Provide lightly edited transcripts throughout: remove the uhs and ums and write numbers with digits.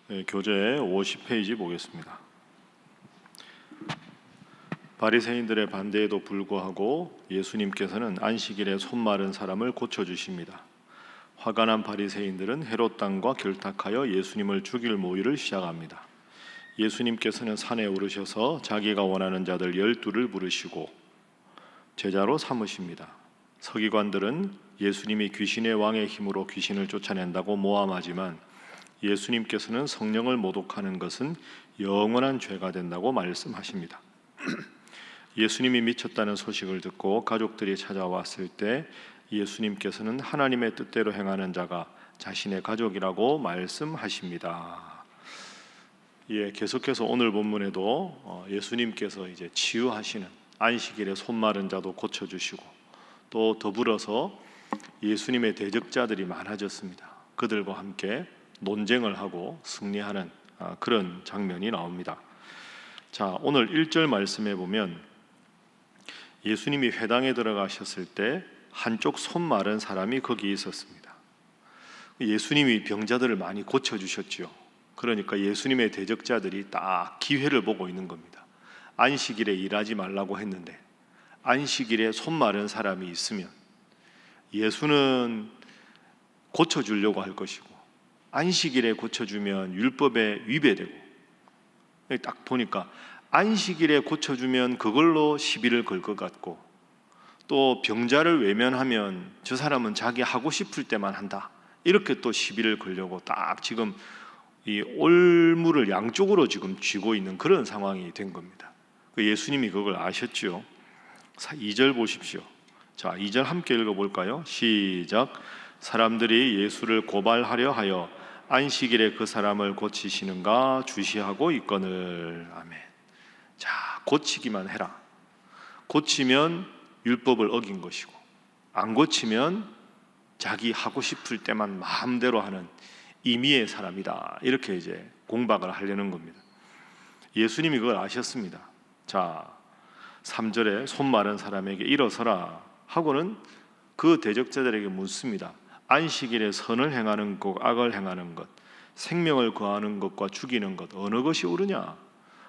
네, 교재 50페이지 보겠습니다. 바리새인들의 반대에도 불구하고 예수님께서는 안식일에 손 마른 사람을 고쳐주십니다. 화가 난 바리새인들은 헤롯 당과 결탁하여 예수님을 죽일 모의를 시작합니다. 예수님께서는 산에 오르셔서 자기가 원하는 자들 12를 부르시고 제자로 삼으십니다. 서기관들은 예수님이 귀신의 왕의 힘으로 귀신을 쫓아낸다고 모함하지만 예수님께서는 성령을 모독하는 것은 영원한 죄가 된다고 말씀하십니다. 예수님이 미쳤다는 소식을 듣고 가족들이 찾아왔을 때 예수님께서는 하나님의 뜻대로 행하는 자가 자신의 가족이라고 말씀하십니다. 계속해서 오늘 본문에도 예수님께서 이제 치유하시는 안식일에 손 마른 자도 고쳐주시고 또 더불어서 예수님의 대적자들이 많아졌습니다. 그들과 함께 논쟁을 하고 승리하는 그런 장면이 나옵니다. 자, 오늘 1절 말씀에 보면 예수님이 회당에 들어가셨을 때 한쪽 손 마른 사람이 거기 있었습니다. 예수님이 병자들을 많이 고쳐주셨죠. 그러니까 예수님의 대적자들이 딱 기회를 보고 있는 겁니다. 안식일에 일하지 말라고 했는데 안식일에 손 마른 사람이 있으면 예수는 고쳐주려고 할 것이고 안식일에 고쳐주면 율법에 위배되고 딱 보니까 안식일에 고쳐주면 그걸로 시비를 걸 것 같고 또 병자를 외면하면 저 사람은 자기 하고 싶을 때만 한다 이렇게 또 시비를 걸려고 딱 지금 이 올무를 양쪽으로 지금 쥐고 있는 그런 상황이 된 겁니다. 예수님이 그걸 아셨죠. 2절 보십시오. 자, 2절 함께 읽어볼까요? 시작. 사람들이 예수를 고발하려 하여 안식일에 그 사람을 고치시는가 주시하고 있거늘. 아멘. 자, 고치기만 해라. 고치면 율법을 어긴 것이고 안 고치면 자기 하고 싶을 때만 마음대로 하는 임의의 사람이다. 이렇게 이제 공박을 하려는 겁니다. 예수님이 그걸 아셨습니다. 자, 3절에 손 마른 사람에게 일어서라 하고는 그 대적자들에게 묻습니다. 안식일에 선을 행하는 것, 악을 행하는 것, 생명을 거하는 것과 죽이는 것 어느 것이 옳으냐?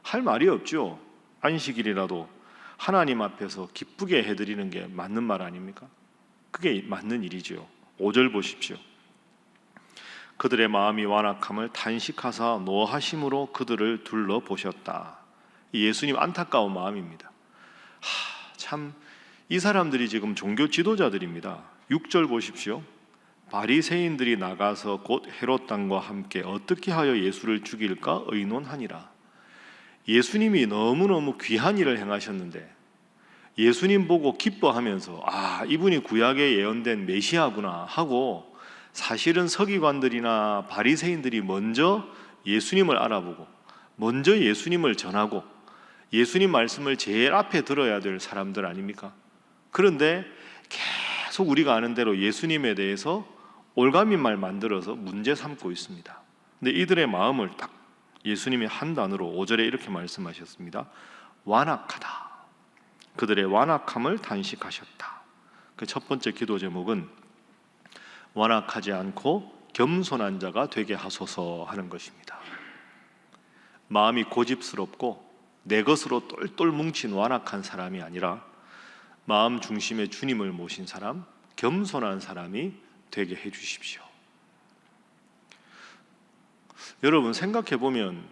할 말이 없죠. 안식일이라도 하나님 앞에서 기쁘게 해드리는 게 맞는 말 아닙니까? 그게 맞는 일이죠. 5절 보십시오. 그들의 마음이 완악함을 탄식하사 노하심으로 그들을 둘러보셨다. 예수님 안타까운 마음입니다. 참 이 사람들이 지금 종교 지도자들입니다. 6절 보십시오. 바리새인들이 나가서 곧 헤롯 당과 함께 어떻게 하여 예수를 죽일까 의논하니라. 예수님이 너무너무 귀한 일을 행하셨는데 예수님 보고 기뻐하면서 이분이 구약에 예언된 메시아구나 하고 사실은 서기관들이나 바리새인들이 먼저 예수님을 알아보고 먼저 예수님을 전하고 예수님 말씀을 제일 앞에 들어야 될 사람들 아닙니까? 그런데 계속 우리가 아는 대로 예수님에 대해서 올가민 말 만들어서 문제 삼고 있습니다. 근데 이들의 마음을 딱 예수님이 한 단어로 5절에 이렇게 말씀하셨습니다. 완악하다. 그들의 완악함을 단식하셨다. 그 첫 번째 기도 제목은 완악하지 않고 겸손한 자가 되게 하소서 하는 것입니다. 마음이 고집스럽고 내 것으로 똘똘 뭉친 완악한 사람이 아니라 마음 중심에 주님을 모신 사람, 겸손한 사람이 되게 해주십시오. 여러분 생각해보면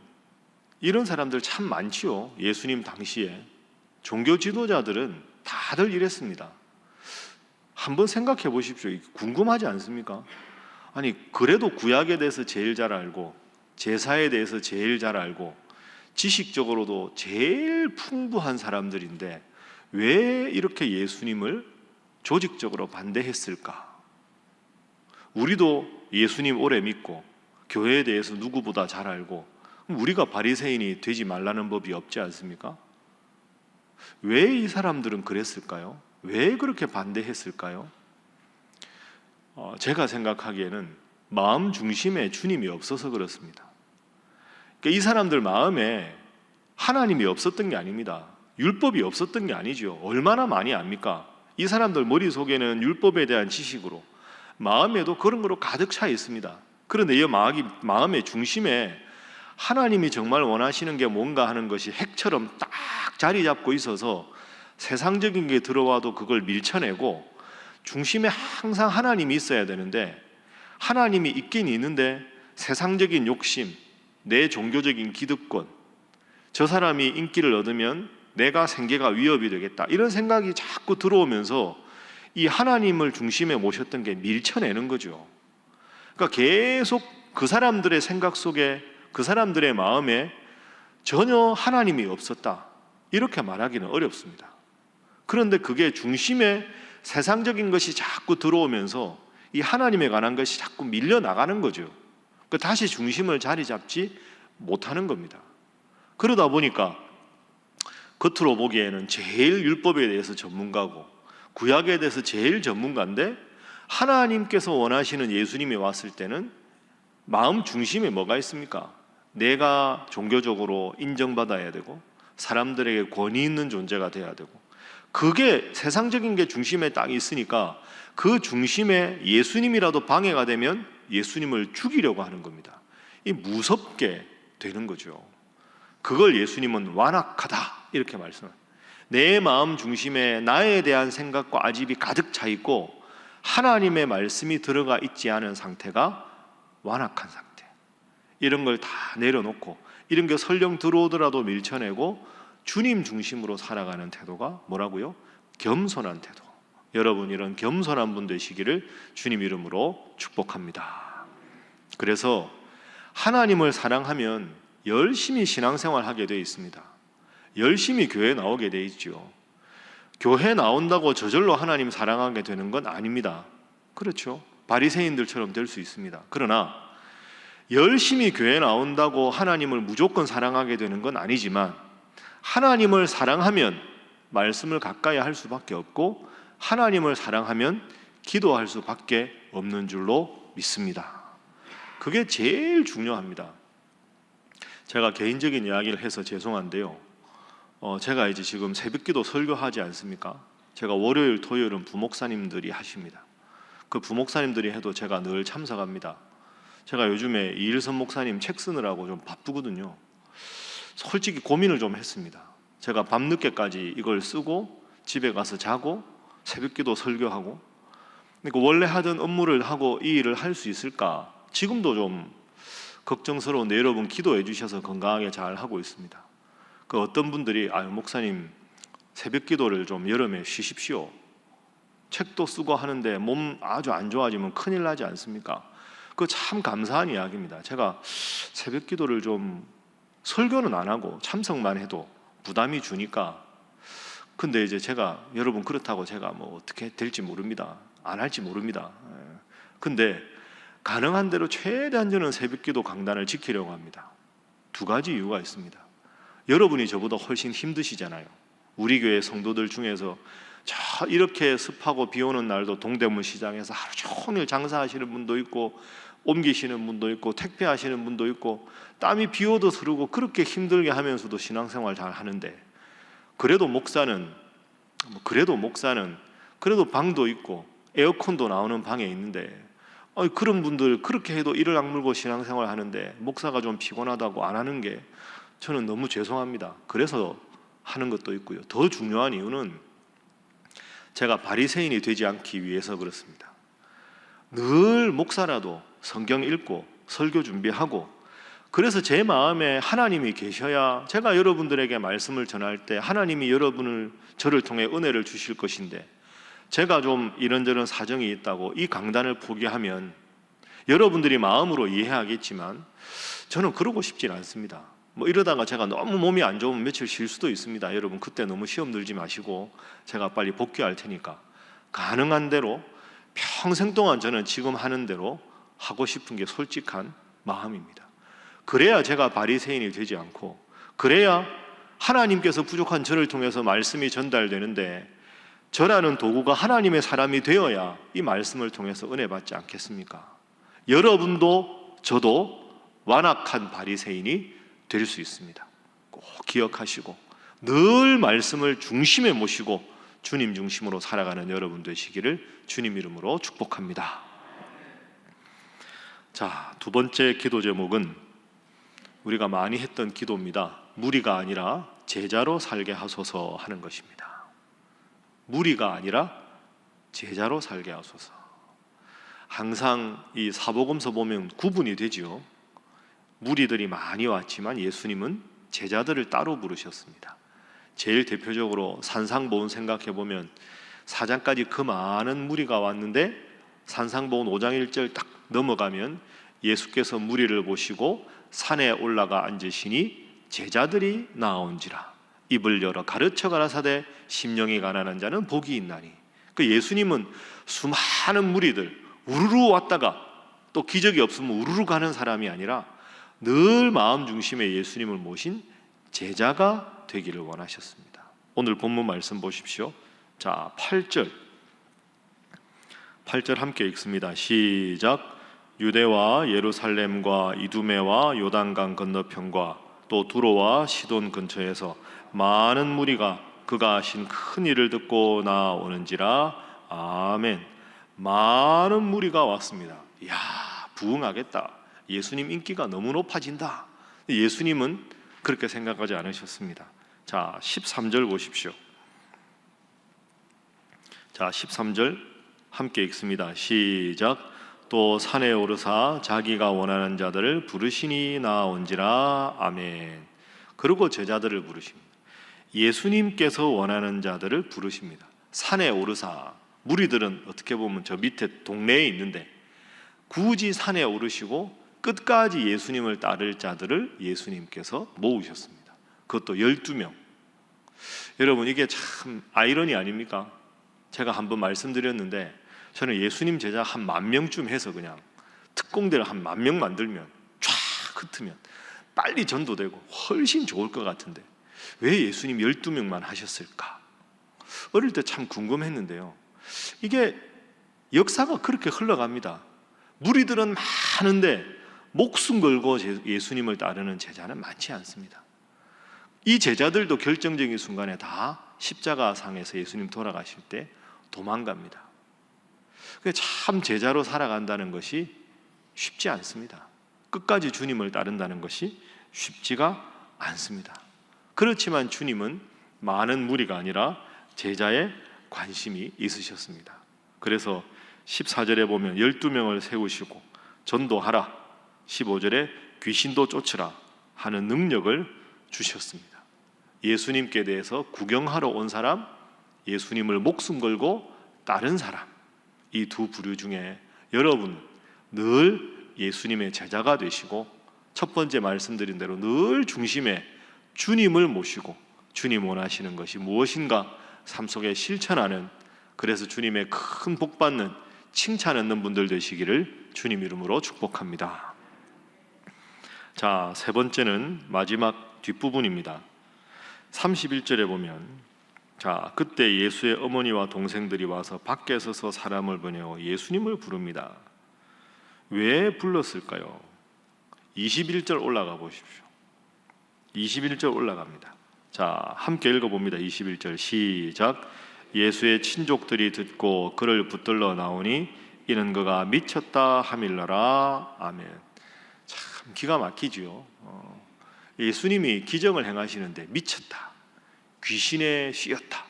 이런 사람들 참 많지요. 예수님 당시에 종교 지도자들은 다들 이랬습니다. 한번 생각해 보십시오. 궁금하지 않습니까? 아니 그래도 구약에 대해서 제일 잘 알고 제사에 대해서 제일 잘 알고 지식적으로도 제일 풍부한 사람들인데 왜 이렇게 예수님을 조직적으로 반대했을까? 우리도 예수님 오래 믿고 교회에 대해서 누구보다 잘 알고 우리가 바리새인이 되지 말라는 법이 없지 않습니까? 왜 이 사람들은 그랬을까요? 왜 그렇게 반대했을까요? 제가 생각하기에는 마음 중심에 주님이 없어서 그렇습니다. 그러니까 이 사람들 마음에 하나님이 없었던 게 아닙니다. 율법이 없었던 게 아니죠. 얼마나 많이 압니까? 이 사람들 머릿속에는 율법에 대한 지식으로 마음에도 그런 거로 가득 차 있습니다. 그런데 이 마음의 중심에 하나님이 정말 원하시는 게 뭔가 하는 것이 핵처럼 딱 자리 잡고 있어서 세상적인 게 들어와도 그걸 밀쳐내고 중심에 항상 하나님이 있어야 되는데, 하나님이 있긴 있는데 세상적인 욕심, 내 종교적인 기득권, 저 사람이 인기를 얻으면 내가 생계가 위협이 되겠다, 이런 생각이 자꾸 들어오면서 이 하나님을 중심에 모셨던 게 밀쳐내는 거죠. 그러니까 계속 그 사람들의 생각 속에, 그 사람들의 마음에 전혀 하나님이 없었다, 이렇게 말하기는 어렵습니다. 그런데 그게 중심에 세상적인 것이 자꾸 들어오면서 이 하나님에 관한 것이 자꾸 밀려나가는 거죠. 다시 중심을 자리 잡지 못하는 겁니다. 그러다 보니까 겉으로 보기에는 제일 율법에 대해서 전문가고 구약에 대해서 제일 전문가인데, 하나님께서 원하시는 예수님이 왔을 때는 마음 중심에 뭐가 있습니까? 내가 종교적으로 인정받아야 되고 사람들에게 권위 있는 존재가 돼야 되고, 그게 세상적인 게 중심에 딱 있으니까 그 중심에 예수님이라도 방해가 되면 예수님을 죽이려고 하는 겁니다. 이 무섭게 되는 거죠. 그걸 예수님은 완악하다 이렇게 말씀합니다. 내 마음 중심에 나에 대한 생각과 아집이 가득 차 있고 하나님의 말씀이 들어가 있지 않은 상태가 완악한 상태. 이런 걸 다 내려놓고, 이런 게 설령 들어오더라도 밀쳐내고 주님 중심으로 살아가는 태도가 뭐라고요? 겸손한 태도. 여러분, 이런 겸손한 분 되시기를 주님 이름으로 축복합니다. 그래서 하나님을 사랑하면 열심히 신앙생활 하게 되어 있습니다. 열심히 교회 나오게 되어 있죠. 교회 나온다고 저절로 하나님 사랑하게 되는 건 아닙니다. 그렇죠? 바리새인들처럼 될 수 있습니다. 그러나 열심히 교회 나온다고 하나님을 무조건 사랑하게 되는 건 아니지만, 하나님을 사랑하면 말씀을 가까이 할 수밖에 없고 하나님을 사랑하면 기도할 수밖에 없는 줄로 믿습니다. 그게 제일 중요합니다. 제가 개인적인 이야기를 해서 죄송한데요, 제가 이제 지금 새벽기도 설교하지 않습니까? 제가 월요일, 토요일은 부목사님들이 하십니다. 그 부목사님들이 해도 제가 늘 참석합니다. 제가 요즘에 이일선 목사님 책 쓰느라고 좀 바쁘거든요. 솔직히 고민을 좀 했습니다. 제가 밤늦게까지 이걸 쓰고 집에 가서 자고 새벽기도 설교하고, 그러니까 원래 하던 업무를 하고 이 일을 할 수 있을까? 지금도 좀 걱정스러운데 여러분 기도해 주셔서 건강하게 잘 하고 있습니다. 그 어떤 분들이 목사님 새벽기도를 좀 여름에 쉬십시오. 책도 쓰고 하는데 몸 아주 안 좋아지면 큰일 나지 않습니까? 그거 참 감사한 이야기입니다. 제가 새벽기도를 좀, 설교는 안 하고 참석만 해도 부담이 주니까. 근데 이제 제가, 여러분 그렇다고 제가 뭐 어떻게 될지 모릅니다. 안 할지 모릅니다. 근데 가능한 대로 최대한 저는 새벽기도 강단을 지키려고 합니다. 두 가지 이유가 있습니다. 여러분이 저보다 훨씬 힘드시잖아요. 우리 교회 성도들 중에서 저 이렇게 습하고 비 오는 날도 동대문 시장에서 하루 종일 장사하시는 분도 있고, 옮기시는 분도 있고, 택배하시는 분도 있고, 땀이 비 오도 흐르고 그렇게 힘들게 하면서도 신앙생활 잘 하는데, 그래도 목사는 그래도 방도 있고 에어컨도 나오는 방에 있는데, 그런 분들 그렇게 해도 이를 악물고 신앙생활 하는데 목사가 좀 피곤하다고 안 하는 게 저는 너무 죄송합니다. 그래서 하는 것도 있고요. 더 중요한 이유는 제가 바리새인이 되지 않기 위해서 그렇습니다. 늘 목사라도 성경 읽고 설교 준비하고, 그래서 제 마음에 하나님이 계셔야 제가 여러분들에게 말씀을 전할 때 하나님이 저를 통해 은혜를 주실 것인데, 제가 좀 이런저런 사정이 있다고 이 강단을 포기하면 여러분들이 마음으로 이해하겠지만 저는 그러고 싶진 않습니다. 이러다가 제가 너무 몸이 안 좋으면 며칠 쉴 수도 있습니다. 여러분 그때 너무 시험 들지 마시고 제가 빨리 복귀할 테니까 가능한 대로 평생 동안 저는 지금 하는 대로 하고 싶은 게 솔직한 마음입니다. 그래야 제가 바리새인이 되지 않고, 그래야 하나님께서 부족한 저를 통해서 말씀이 전달되는데, 저라는 도구가 하나님의 사람이 되어야 이 말씀을 통해서 은혜 받지 않겠습니까? 여러분도 저도 완악한 바리새인이 될 수 있습니다. 꼭 기억하시고 늘 말씀을 중심에 모시고 주님 중심으로 살아가는 여러분 되시기를 주님 이름으로 축복합니다. 자, 두 번째 기도 제목은 우리가 많이 했던 기도입니다. 무리가 아니라 제자로 살게 하소서 하는 것입니다. 무리가 아니라 제자로 살게 하소서. 항상 이 사복음서 보면 구분이 되지요. 무리들이 많이 왔지만 예수님은 제자들을 따로 부르셨습니다. 제일 대표적으로 산상보훈 생각해 보면 4장까지 그 많은 무리가 왔는데 산상보훈 5장 1절 딱 넘어가면 예수께서 무리를 보시고 산에 올라가 앉으시니 제자들이 나온지라 입을 열어 가르쳐 가라사대 심령이 가난한 자는 복이 있나니. 그 예수님은 수많은 무리들 우르르 왔다가 또 기적이 없으면 우르르 가는 사람이 아니라 늘 마음 중심에 예수님을 모신 제자가 되기를 원하셨습니다. 오늘 본문 말씀 보십시오. 자, 8절 함께 읽습니다. 시작. 유대와 예루살렘과 이두메와 요단강 건너편과 또 두로와 시돈 근처에서 많은 무리가 그가 하신 큰 일을 듣고 나오는지라. 아멘. 많은 무리가 왔습니다. 이야, 부흥하겠다. 예수님 인기가 너무 높아진다. 예수님은 그렇게 생각하지 않으셨습니다. 자, 13절 보십시오. 자, 13절 함께 읽습니다. 시작. 또 산에 오르사 자기가 원하는 자들을 부르시니 나온지라. 아멘. 그리고 제자들을 부르십니다. 예수님께서 원하는 자들을 부르십니다. 산에 오르사, 무리들은 어떻게 보면 저 밑에 동네에 있는데 굳이 산에 오르시고 끝까지 예수님을 따를 자들을 예수님께서 모으셨습니다. 그것도 12명. 여러분, 이게 참 아이러니 아닙니까? 제가 한번 말씀드렸는데 저는 예수님 제자 한 10,000명쯤 해서 그냥 특공대를 한 10,000명 만들면 쫙 흩으면 빨리 전도되고 훨씬 좋을 것 같은데 왜 예수님 12명만 하셨을까? 어릴 때 참 궁금했는데요. 이게 역사가 그렇게 흘러갑니다. 무리들은 많은데 목숨 걸고 예수님을 따르는 제자는 많지 않습니다. 이 제자들도 결정적인 순간에 다 십자가상에서 예수님 돌아가실 때 도망갑니다. 참 제자로 살아간다는 것이 쉽지 않습니다. 끝까지 주님을 따른다는 것이 쉽지가 않습니다. 그렇지만 주님은 많은 무리가 아니라 제자의 관심이 있으셨습니다. 그래서 14절에 보면 12명을 세우시고 전도하라, 15절에 귀신도 쫓으라 하는 능력을 주셨습니다. 예수님께 대해서 구경하러 온 사람, 예수님을 목숨 걸고 따른 사람, 이 두 부류 중에 여러분 늘 예수님의 제자가 되시고 첫 번째 말씀드린 대로 늘 중심에 주님을 모시고 주님 원하시는 것이 무엇인가 삶 속에 실천하는, 그래서 주님의 큰 복 받는 칭찬 얻는 분들 되시기를 주님 이름으로 축복합니다. 자, 세 번째는 마지막 뒷부분입니다. 31절에 보면 자, 그때 예수의 어머니와 동생들이 와서 밖에 서서 사람을 보내어 예수님을 부릅니다. 왜 불렀을까요? 21절 올라가 보십시오. 21절 올라갑니다. 자, 함께 읽어봅니다. 21절 시작. 예수의 친족들이 듣고 그를 붙들러 나오니 이는 그가 미쳤다 하밀러라. 아멘. 참 기가 막히지요. 예수님이 기적을 행하시는데 미쳤다, 귀신에 씌었다,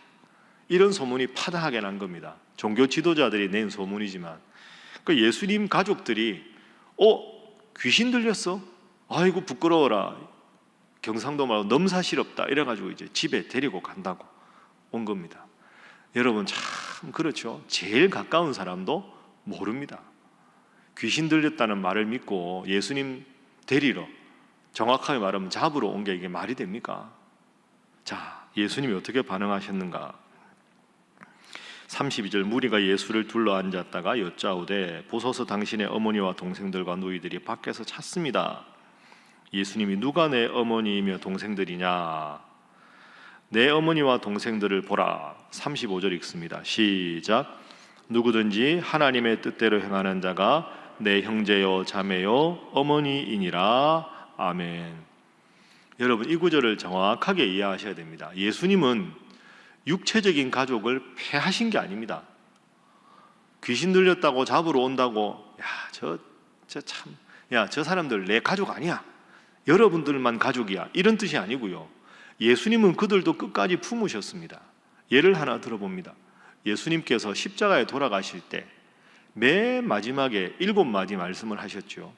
이런 소문이 파다하게 난 겁니다. 종교 지도자들이 낸 소문이지만 그 예수님 가족들이 귀신 들렸어? 아이고 부끄러워라, 경상도 말로 넘사시럽다 이래가지고 이제 집에 데리고 간다고 온 겁니다. 여러분 참 그렇죠. 제일 가까운 사람도 모릅니다. 귀신 들렸다는 말을 믿고 예수님 데리러, 정확하게 말하면 잡으러 온 게 이게 말이 됩니까? 자, 예수님이 어떻게 반응하셨는가? 32절 무리가 예수를 둘러 앉았다가 여짜오되 보소서 당신의 어머니와 동생들과 누이들이 밖에서 찾습니다. 예수님이 누가 내 어머니이며 동생들이냐? 내 어머니와 동생들을 보라. 35절 읽습니다. 시작. 누구든지 하나님의 뜻대로 행하는 자가 내 형제요 자매요 어머니이니라. 아멘. 여러분 이 구절을 정확하게 이해하셔야 됩니다. 예수님은 육체적인 가족을 폐하신 게 아닙니다. 귀신 들렸다고 잡으러 온다고 저 사람들 내 가족 아니야 여러분들만 가족이야, 이런 뜻이 아니고요. 예수님은 그들도 끝까지 품으셨습니다. 예를 하나 들어봅니다. 예수님께서 십자가에 돌아가실 때 맨 마지막에 7마디 말씀을 하셨죠.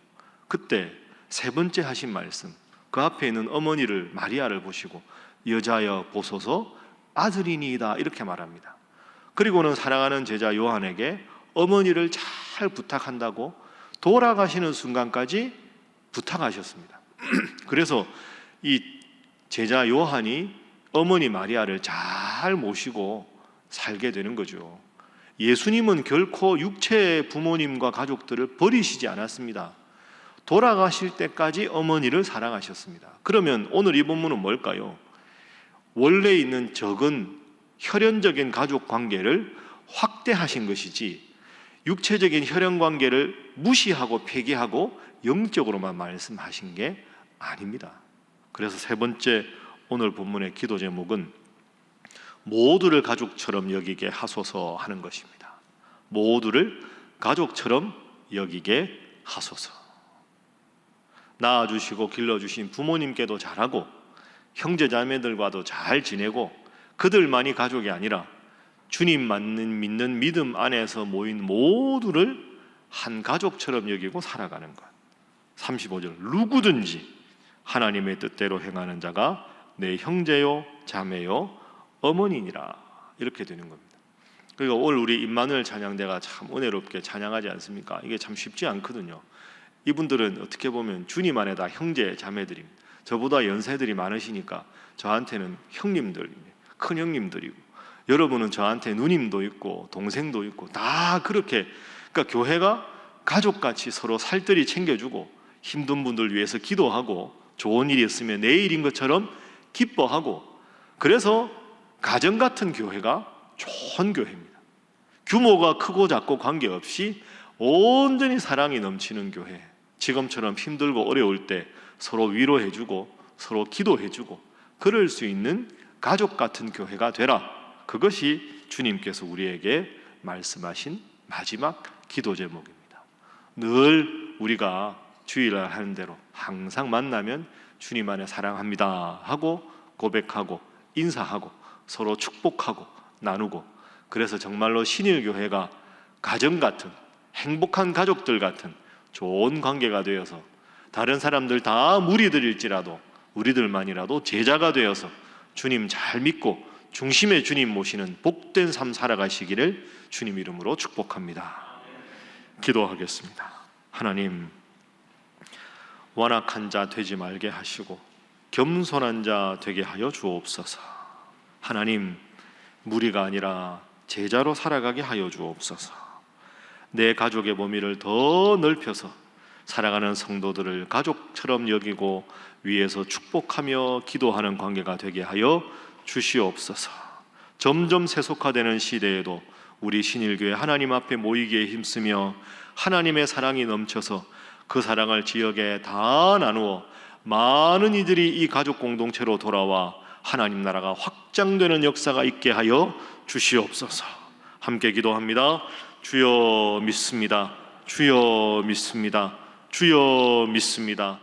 그때 세 번째 하신 말씀, 그 앞에 있는 어머니를, 마리아를 보시고 여자여 보소서 아들이니이다, 이렇게 말합니다. 그리고는 사랑하는 제자 요한에게 어머니를 잘 부탁한다고 돌아가시는 순간까지 부탁하셨습니다. 그래서 이 제자 요한이 어머니 마리아를 잘 모시고 살게 되는 거죠. 예수님은 결코 육체의 부모님과 가족들을 버리시지 않았습니다. 돌아가실 때까지 어머니를 사랑하셨습니다. 그러면 오늘 이 본문은 뭘까요? 원래 있는 적은 혈연적인 가족 관계를 확대하신 것이지 육체적인 혈연 관계를 무시하고 폐기하고 영적으로만 말씀하신 게 아닙니다. 그래서 세 번째 오늘 본문의 기도 제목은 모두를 가족처럼 여기게 하소서 하는 것입니다. 모두를 가족처럼 여기게 하소서. 낳아주시고 길러주신 부모님께도 잘하고 형제 자매들과도 잘 지내고 그들만이 가족이 아니라 주님만 믿는 믿음 안에서 모인 모두를 한 가족처럼 여기고 살아가는 것. 35절, 누구든지 하나님의 뜻대로 행하는 자가 내 형제요 자매요 어머니니라, 이렇게 되는 겁니다. 그러니까 오늘 우리 임마누엘 찬양대가 참 은혜롭게 찬양하지 않습니까? 이게 참 쉽지 않거든요. 이분들은 어떻게 보면 주님 안에 다 형제 자매들입니다. 저보다 연세들이 많으시니까 저한테는 형님들입니다. 큰 형님들이고, 여러분은 저한테 누님도 있고 동생도 있고 다 그렇게, 그러니까 교회가 가족같이 서로 살뜰히 챙겨주고 힘든 분들 위해서 기도하고 좋은 일이 있으면 내 일인 것처럼 기뻐하고, 그래서 가정 같은 교회가 좋은 교회입니다. 규모가 크고 작고 관계없이 온전히 사랑이 넘치는 교회. 지금처럼 힘들고 어려울 때 서로 위로해주고 서로 기도해주고 그럴 수 있는 가족 같은 교회가 되라. 그것이 주님께서 우리에게 말씀하신 마지막 기도 제목입니다. 늘 우리가 주일날 하는 대로 항상 만나면 주님 안에 사랑합니다 하고 고백하고 인사하고 서로 축복하고 나누고, 그래서 정말로 신일교회가 가정 같은 행복한 가족들 같은 좋은 관계가 되어서 다른 사람들 다 무리들일지라도 우리들만이라도 제자가 되어서 주님 잘 믿고 중심에 주님 모시는 복된 삶 살아가시기를 주님 이름으로 축복합니다. 기도하겠습니다. 하나님, 완악한 자 되지 말게 하시고 겸손한 자 되게 하여 주옵소서. 하나님, 무리가 아니라 제자로 살아가게 하여 주옵소서. 내 가족의 범위를 더 넓혀서 살아가는 성도들을 가족처럼 여기고 위에서 축복하며 기도하는 관계가 되게 하여 주시옵소서. 점점 세속화되는 시대에도 우리 신일교회 하나님 앞에 모이기에 힘쓰며 하나님의 사랑이 넘쳐서 그 사랑을 지역에 다 나누어 많은 이들이 이 가족 공동체로 돌아와 하나님 나라가 확장되는 역사가 있게 하여 주시옵소서. 함께 기도합니다. 주여 믿습니다. 주여 믿습니다. 주여 믿습니다.